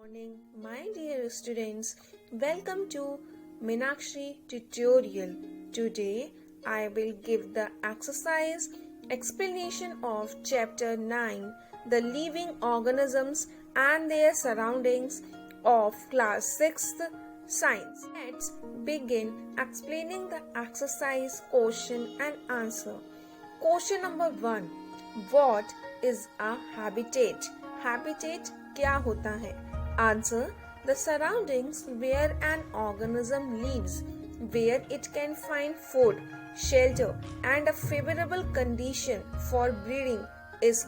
morning, my dear students. Welcome to Meenakshi tutorial. Today, I will give the exercise explanation of chapter 9, the living organisms and their surroundings of class 6th science. Let's begin explaining the exercise question and answer. Question number 1. What is a habitat? Habitat क्या होता है? Answer: the surroundings where an organism lives, where it can find food, shelter, and a favorable condition for breeding is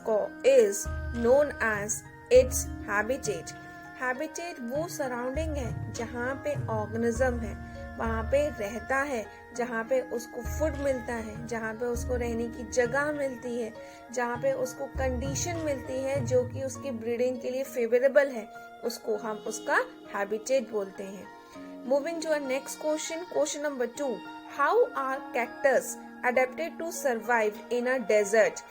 known as its habitat. Habitat वो surrounding है जहाँ पे organism है, वहाँ पे रहता है, जहाँ पे उसको फूड मिलता है, जहाँ पे उसको रहने की जगह मिलती है, जहाँ पे उसको कंडीशन मिलती है जो कि उसकी ब्रीडिंग के लिए फेवरेबल है, उसको हम उसका हैबिटेट बोलते हैं. Moving to our next question. Question number 2. How are cactus adapted to survive in a desert?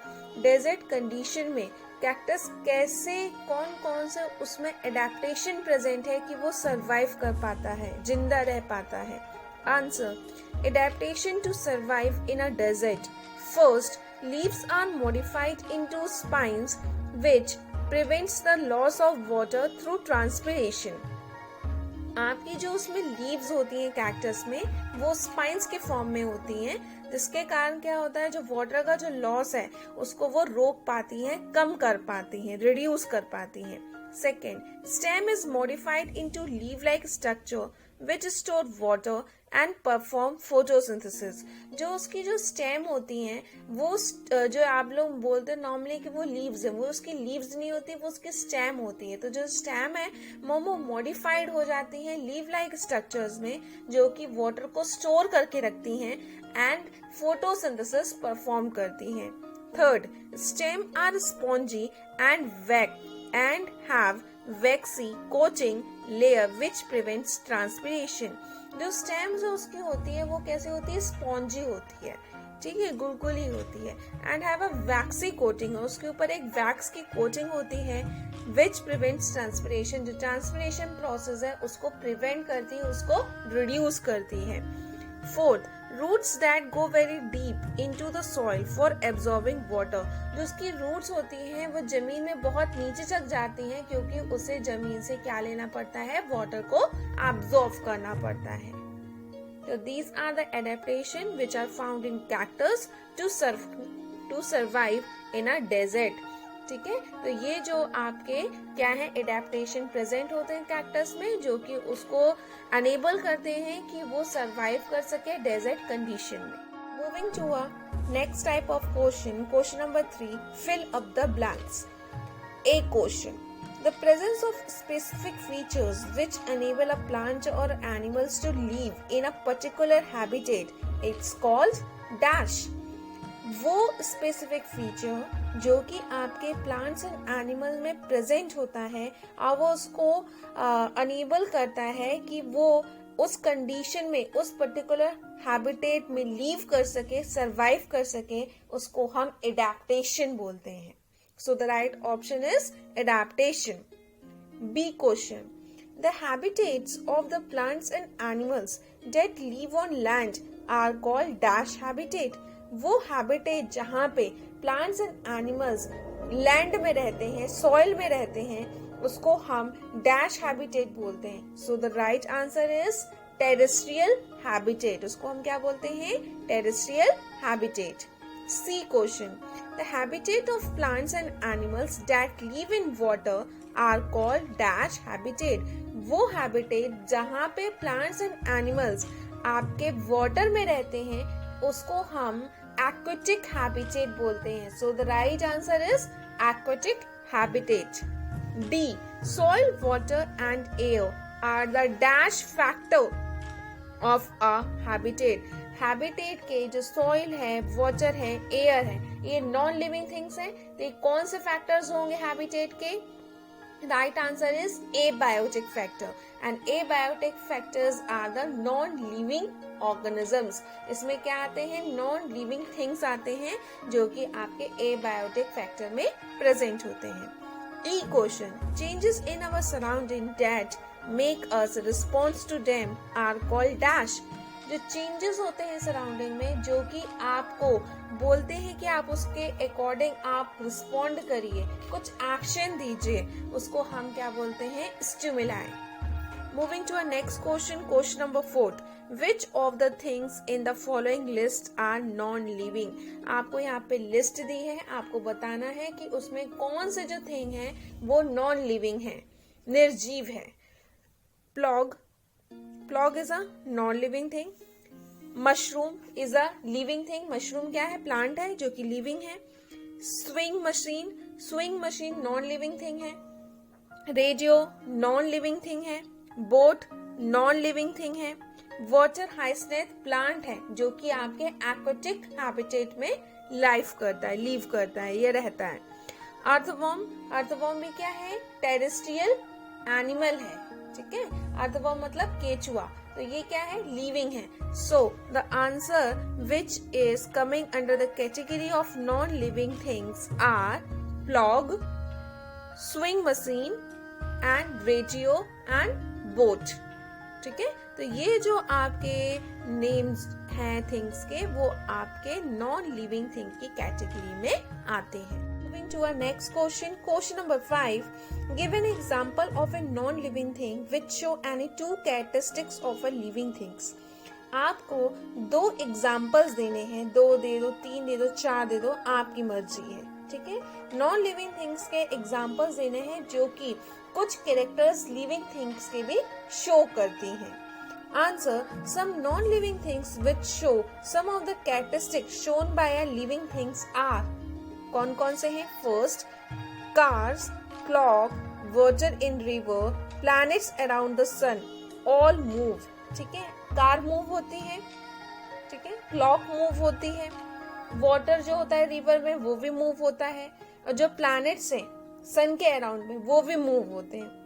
Desert condition में कैक्टस कैसे, कौन कौन से उसमें एडेप्टेशन प्रेजेंट है कि वो सरवाइव कर पाता है, जिंदा रह पाता है? Answer: adaptation to survive in a desert. First, leaves are modified into spines which prevents the loss of water through transpiration. आपकी जो उसमें लीव्स होती हैं कैक्टस में, वो स्पाइंस के फॉर्म में होती हैं, जिसके कारण क्या होता है, जो वाटर का जो लॉस है उसको वो रोक पाती हैं, कम कर पाती हैं, रिड्यूस कर पाती हैं. Second, stem is modified into leaf-like structure which store water and perform photosynthesis. जो उसकी जो स्टेम होती हैं, वो जो आप लोग बोलते हैं नॉर्मली कि वो लीव्स है, वो उसकी लीव्स नहीं होती, वो उसकी स्टेम होती है. तो जो स्टेम है वो मॉडिफाइड हो जाती हैं लीव-लाइक स्ट्रक्चर्स में, जो कि वाटर को स्टोर करके रखती हैं एंड फोटोसिंथेसिस परफॉर्म करती हैं. Third, stem are spongy and wet and have waxy coating layer which prevents transpiration. जो स्टेम्स उसकी होती है वो कैसे होती है? स्पॉन्जी होती है, ठीक है, गुलगुली होती है. And have a vaccine coating, उसके ऊपर एक वैक्स की कोटिंग होती है विच प्रिवेंट्स ट्रांसपिरेशन. जो ट्रांसपिरेशन प्रोसेस है उसको प्रिवेंट करती है, उसको रिड्यूस करती है. Fourth, roots that go very deep into the soil for absorbing water. जो उसकी रूट्स होती हैं वो जमीन में बहुत नीचे तक जाती हैं, क्योंकि उसे जमीन से क्या लेना पड़ता है? वाटर को absorb करना पड़ता है. So these are the adaptation which are found in cactus to survive in a desert. ठीक है, तो ये जो आपके क्या है एडेप्टेशन प्रेजेंट होते हैं कैक्टस में, जो कि उसको अनेबल करते हैं कि वो सरवाइव कर सके डेजर्ट कंडीशन में. Moving to a next type of question. Question number 3. Fill up the blanks. A question. The presence of specific features which enable a plant or animals to live in a particular habitat, it's called dash. वो specific feature जो कि आपके plants and animal में present होता है और वो उसको अनेबल करता है कि वो उस कंडीशन में, उस पर्टिकुलर हैबिटेट में लीव कर सके, सरवाइव कर सके, उसको हम एडेप्टेशन बोलते हैं. So the right option is adaptation. B question. The habitats of the plants and animals that live on land are called dash habitat. वो हैबिटेट जहाँ पे प्लांट्स एंड एनिमल्स लैंड में रहते हैं, सॉइल में रहते हैं, उसको हम डैश हैबिटेट बोलते हैं. So the right answer is terrestrial habitat. उसको हम क्या बोलते हैं? Terrestrial habitat. C question. The habitat of plants and animals that live in water are called dash habitat. वो हैबिटेट जहाँ पे प्लांट्स एंड एनिमल्स आपके वाटर में रहते हैं, उसको हम aquatic habitat बोलते हैं. So the right answer is aquatic habitat. D. Soil, water and air are the dash factor of a habitat. Habitat के जो soil है, water है, air है, ये non living things हैं. तो ये कौन से factors होंगे habitat के? Right answer is abiotic factor, and abiotic factors are the non-living organisms. इसमें क्या आते हैं? non-living things आते हैं जो कि आपके abiotic factor में present होते हैं. E question. Changes in our surrounding that make us respond to them are called dash. जो चेंजेस होते हैं सराउंडिंग में जो कि आपको बोलते हैं कि आप उसके अकॉर्डिंग आप रिस्पॉन्ड करिए, कुछ एक्शन दीजिए, उसको हम क्या बोलते हैं? Stimuli. Moving to our next question, question number 4. Which of the things in the following list are non-living? आपको यहाँ पे लिस्ट दी है, आपको बताना है कि उसमें कौन से जो थिंग है वो नॉन लिविंग है, निर्जीव है. Plough is a non living thing. Mushroom is a living thing. Mushroom क्या है? प्लांट है जो कि लिविंग है. Swing machine non living thing है. रेडियो नॉन लिविंग थिंग है. बोट नॉन लिविंग थिंग है. वाटर हाइस्नेथ प्लांट है जो कि आपके एक्वेटिक हैबिटेट में लीव करता है, ये रहता है. अर्थवॉर्म भी क्या है? टेरेस्ट्रियल एनिमल है. ठीक है, अर्थवॉर्म मतलब केचुआ, तो ये क्या है? लिविंग है. So the answer which is coming under the category of non living things are plough, swing machine and radio and boat. ठीक है, तो ये जो आपके नेम्स हैं थिंग्स के, वो आपके नॉन लिविंग थिंग की कैटेगरी में आते हैं. Moving to our next question, question number 5. Give an example of a non-living thing which show any two characteristics of a living things. आपको 2 एग्जाम्पल्स देने हैं, 2 दे दो, 3 दे दो, 4 दे दो, आपकी मर्जी है. ठीक है, नॉन लिविंग थिंग्स के एग्जाम्पल्स देने हैं जो कि कुछ कैरेक्टर्स लिविंग थिंग्स के भी शो करती हैं. Answer. Some non living things which show some of the characteristics shown by a living things are. कौन कौन से हैं? First, cars, clock, water in river, planets around the sun, all move. ठीक है, कार मूव होती है. ठीक है, क्लॉक मूव होती है. वाटर जो होता है रिवर में वो भी मूव होता है, और जो प्लैनेट्स हैं सन के अराउंड में वो भी मूव होते हैं.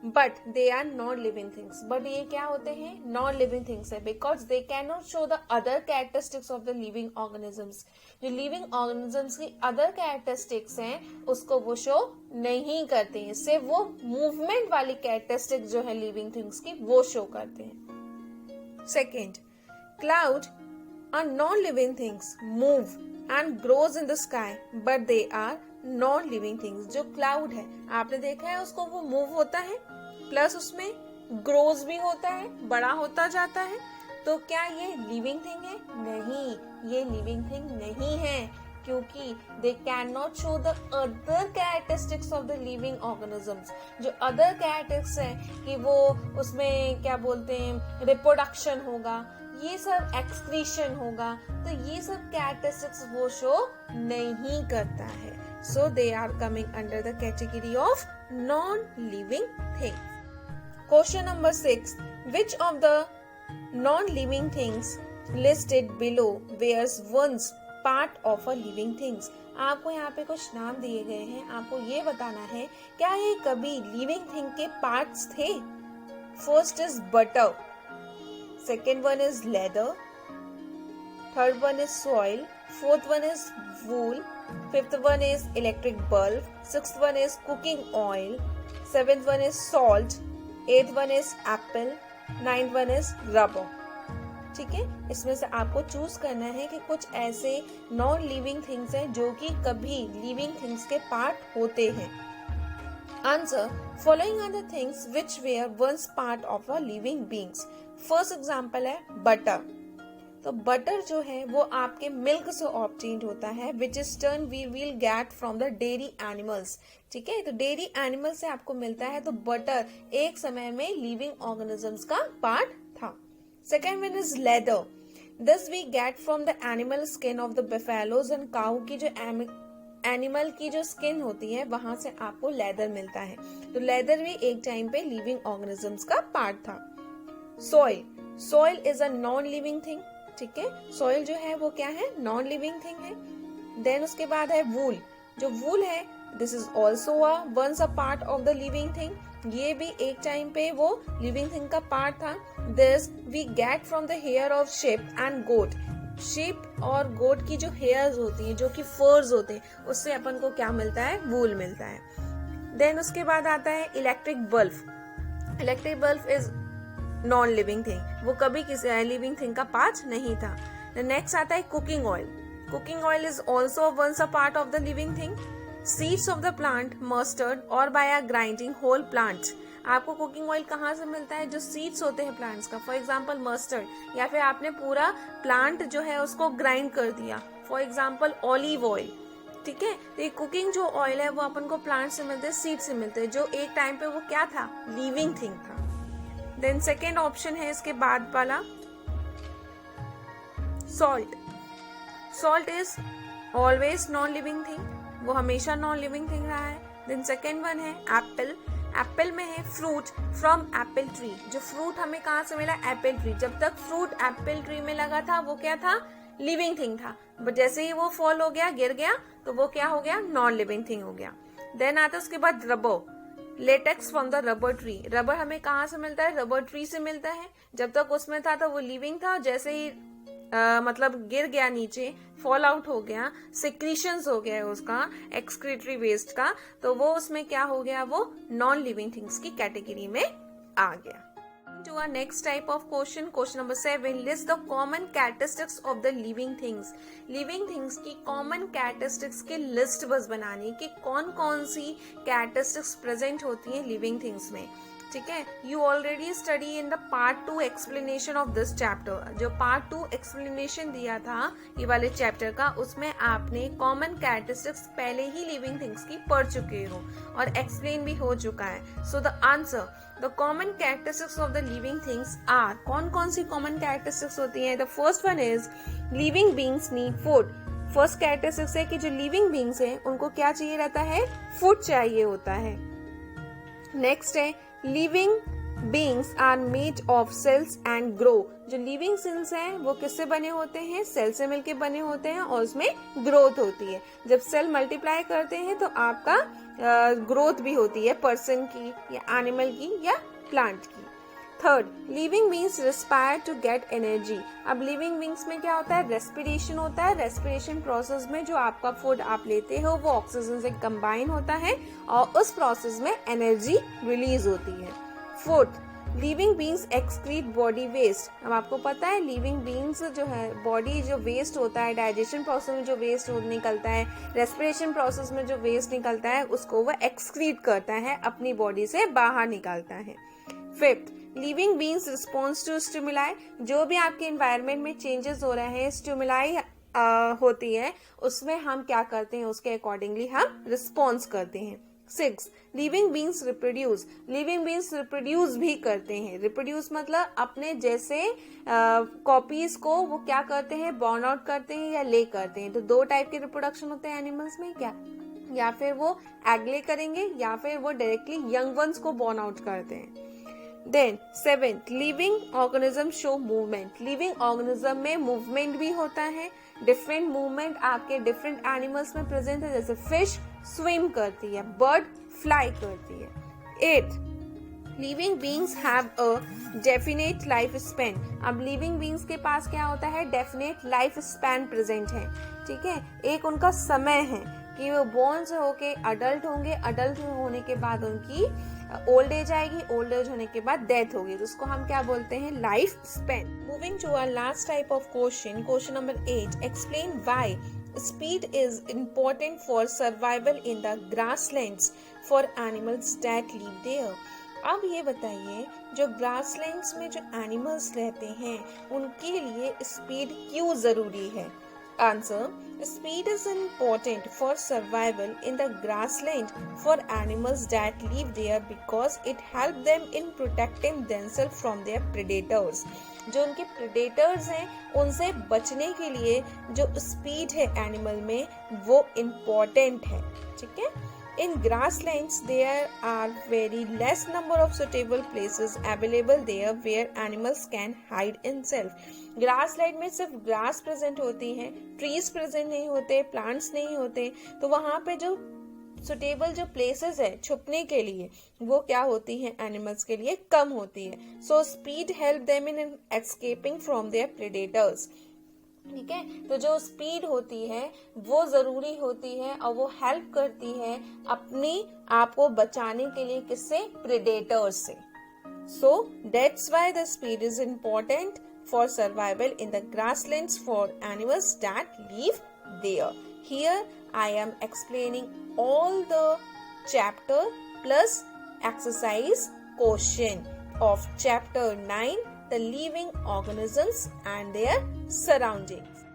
But they are non living things. But ये क्या होते हैं? नॉन लिविंग थिंग्स है, because they can not show the other characteristics of the living organisms. जो लिविंग ऑर्गेनिजम्स की अदर कैरेक्टरिस्टिक्स हैं उसको वो शो नहीं करते हैं, सिर्फ वो मूवमेंट वाली कैरेक्टरिस्टिक्स जो है लिविंग थिंग्स की वो शो करते हैं. Second, cloud are non-living things, move and grows in the sky, but they are non-living things. जो क्लाउड है आपने देखा है उसको, वो मूव होता है प्लस उसमें ग्रोज भी होता है, बड़ा होता जाता है. तो क्या ये लिविंग थिंग है? नहीं, ये लिविंग थिंग नहीं है, क्योंकि दे can not show the other characteristics of the living organisms. जो अदर कैरेक्टरिस्टिक्स है कि वो उसमें क्या बोलते हैं, रिप्रोडक्शन होगा, ये सब एक्सक्रीशन होगा, तो ये सब कैरेक्टरिस्टिक्स वो शो नहीं करता है. So they are coming under the category of non living thing. Question number 6. Which of the non living things listed below where's once part of a living things. आपको यहाँ पे कुछ नाम दिए गए हैं, आपको ये बताना है क्या ये कभी लिविंग थिंग के पार्ट्स थे. First is butter, second one is leather, third one is soil, fourth one is wool, fifth one is electric bulb, sixth one is cooking oil, seventh one is salt, eighth one is apple, ninth one is rubber. ठीक है, इसमें से आपको choose करना है कि कुछ ऐसे नॉन लिविंग थिंग्स हैं जो कि कभी लिविंग थिंग्स के पार्ट होते हैं. Answer. Following are the things which were once part of a living beings. First example है बटर. तो बटर जो है वो आपके मिल्क से ऑब्टेन्ड होता है, which is turn we will get from the dairy animals. ठीक है, तो डेयरी एनिमल से आपको मिलता है, तो बटर एक समय में लिविंग ऑर्गेनिजम्स का पार्ट था. Second one is leather. This we get from the animal skin of the buffaloes and cow. की जो एनिमल की जो स्किन होती है वहां से आपको लेदर मिलता है, तो लेदर भी एक टाइम पे लिविंग ऑर्गेनिजम्स का पार्ट था. Soil is a non living thing. ठीक है, सॉइल जो है वो क्या है? नॉन लिविंग थिंग है. देन उसके बाद है वूल. जो वूल है this is also once a part of the living thing. ये भी एक टाइम पे वो लिविंग थिंग का पार्ट था. This we get from the hair of sheep and goat. sheep और गोट की जो हेयर्स होती है, जो कि फर्स होते हैं, उससे अपन को क्या मिलता है? वूल मिलता है. देन उसके बाद आता है electric bulb. Electric bulb is non living thing, वो कभी किसी लिविंग थिंग का पार्ट नहीं था। नेक्स्ट आता है cooking oil. Cooking oil is also once a part of the living thing. Seeds of the plant mustard और by a grinding whole plant. आपको कुकिंग ऑयल कहाँ से मिलता है? जो सीड्स होते हैं प्लांट्स का, फॉर एग्जाम्पल मस्टर्ड, या फिर आपने पूरा प्लांट जो है उसको ग्राइंड कर दिया, फॉर एग्जाम्पल ऑलिव ऑयल। ठीक है, तो ये कुकिंग जो ऑयल है वो अपन को प्लांट से मिलते हैं, सीड से मिलते हैं, जो एक टाइम पे वो क्या था? लिविंग थिंग था। देन सेकेंड ऑप्शन है इसके बाद वाला salt. Salt is always non living thing, वो हमेशा नॉन लिविंग थिंग रहा है। देन सेकेंड वन है एप्पल। एप्पल में है फ्रूट फ्रॉम एप्पल ट्री। जो फ्रूट हमें कहाँ से मिला? Apple tree. जब तक फ्रूट एप्पल ट्री में लगा था वो क्या था? लिविंग थिंग था, बट जैसे ही वो फॉल हो गया, गिर गया, तो वो क्या हो गया? नॉन लिविंग थिंग हो गया। देन आता है उसके बाद rubber. Latex from the rubber tree. Rubber हमें कहाँ से मिलता है? रबर ट्री से मिलता है। जब तक उसमें था तो वो लिविंग था, जैसे ही मतलब गिर गया नीचे, फॉल आउट हो गया, सिक्रीशंस हो गया उसका, एक्सक्रीटरी वेस्ट का, तो वो उसमें क्या हो गया? वो नॉन लिविंग थिंग्स की कैटेगरी में आ गया। To our next type of question number 7, list the common characteristics of the living things. Living things की common characteristics की list बस बनानी कि कौन कौन सी characteristics present होती हैं living things में। ठीक है, you already study in the part 2 explanation of this chapter. जो पार्ट 2 एक्सप्लेनेशन दिया था ये वाले चैप्टर का, उसमें आपने कॉमन कैरेक्टरिस्टिक्स पहले ही लिविंग थिंग्स की पढ़ चुके हो और एक्सप्लेन भी हो चुका है। So the answer, the common characteristics of the living things are, कौन कौन सी कॉमन कैरेक्टरिस्टिक्स होती है? The first one is living beings need food. First characteristics है कि जो लिविंग बींग्स है उनको क्या चाहिए रहता है? फूड चाहिए होता है। नेक्स्ट है living beings are made of cells and grow. जो लिविंग सेल्स हैं वो किससे बने होते हैं? सेल से मिलके बने होते हैं और उसमें ग्रोथ होती है। जब सेल मल्टीप्लाई करते हैं तो आपका ग्रोथ भी होती है, पर्सन की या एनिमल की या प्लांट की। Third, living beings respire to get energy. अब लिविंग बींग्स में क्या होता है? रेस्पिरेशन होता है। रेस्पिरेशन प्रोसेस में जो आपका फूड आप लेते हो वो ऑक्सीजन से कंबाइन होता है और उस प्रोसेस में एनर्जी रिलीज होती है। Fourth, living beings excrete body waste. अब आपको पता है लिविंग बींग्स जो है, बॉडी जो वेस्ट होता है, डाइजेशन प्रोसेस में जो वेस्ट निकलता है, रेस्पिरेशन प्रोसेस में जो वेस्ट निकलता है, उसको वो एक्सक्रीट करता है, अपनी बॉडी से बाहर निकालता है। Fifth, living beings response to stimuli. जो भी आपके एनवायरनमेंट में चेंजेस हो रहे हैं, स्टिमुलाई होती है, उसमें हम क्या करते हैं? उसके अकॉर्डिंगली हम रिस्पॉन्स करते हैं। 6, living beings reproduce. Living beings reproduce भी करते हैं। रिप्रोड्यूस मतलब अपने जैसे कॉपीज को वो क्या करते हैं? बॉर्न आउट करते हैं या ले करते हैं। तो दो टाइप के रिप्रोडक्शन होते हैं एनिमल्स में, क्या? या फिर वो एग ले करेंगे या फिर वो डायरेक्टली यंग वंस को बॉर्न आउट करते हैं। Then 7th, living organism show movement. Living organism में मूवमेंट भी होता है। डिफरेंट मूवमेंट आपके डिफरेंट एनिमल्स में प्रेजेंट है, जैसे फिश स्विम करती है, बर्ड फ्लाई करती है। 8th, living beings have a definite life span. अब लिविंग बींग्स के पास क्या होता है? डेफिनेट लाइफ स्पैन प्रेजेंट है। ठीक है, एक उनका समय है कि वो बोर्न से होके अडल्ट होंगे, अडल्ट होने के बाद उनकी ओल्ड एज आएगी, ओल्ड एज होने के बाद डेथ होगी, तो उसको हम क्या बोलते हैं? Life span. Moving to our last type of question number 8, explain why speed is important for survival in the grasslands for animals that live there. अब ये बताइए, जो ग्रासलैंड्स में जो एनिमल्स रहते हैं उनके लिए स्पीड क्यों जरूरी है? Answer, speed is important for survival in the grassland for animals that live there because it helps them in protecting themselves from their predators. जो उनके प्रेडेटर्स हैं उनसे बचने के लिए जो स्पीड है एनिमल में वो इम्पोर्टेंट है। ठीक है, in grasslands there are very less number of suitable places available there where animals can hide themselves. Grassland में सिर्फ ग्रास प्रेजेंट होती है, ट्रीज प्रेजेंट नहीं होते, प्लांट्स नहीं होते, तो वहां पे जो सुटेबल जो प्लेसेस है छुपने के लिए वो क्या होती हैं? एनिमल्स के लिए कम होती है। So speed help them in escaping from their predators. ठीक है। तो जो स्पीड होती है वो जरूरी होती है और वो हेल्प करती है अपने आप को बचाने के लिए, किससे? प्रेडेटर्स से। So that's why the speed is important for survival in the grasslands for animals that live there. Here I am explaining all the chapter plus exercise question of chapter 9, the living organisms and their surroundings.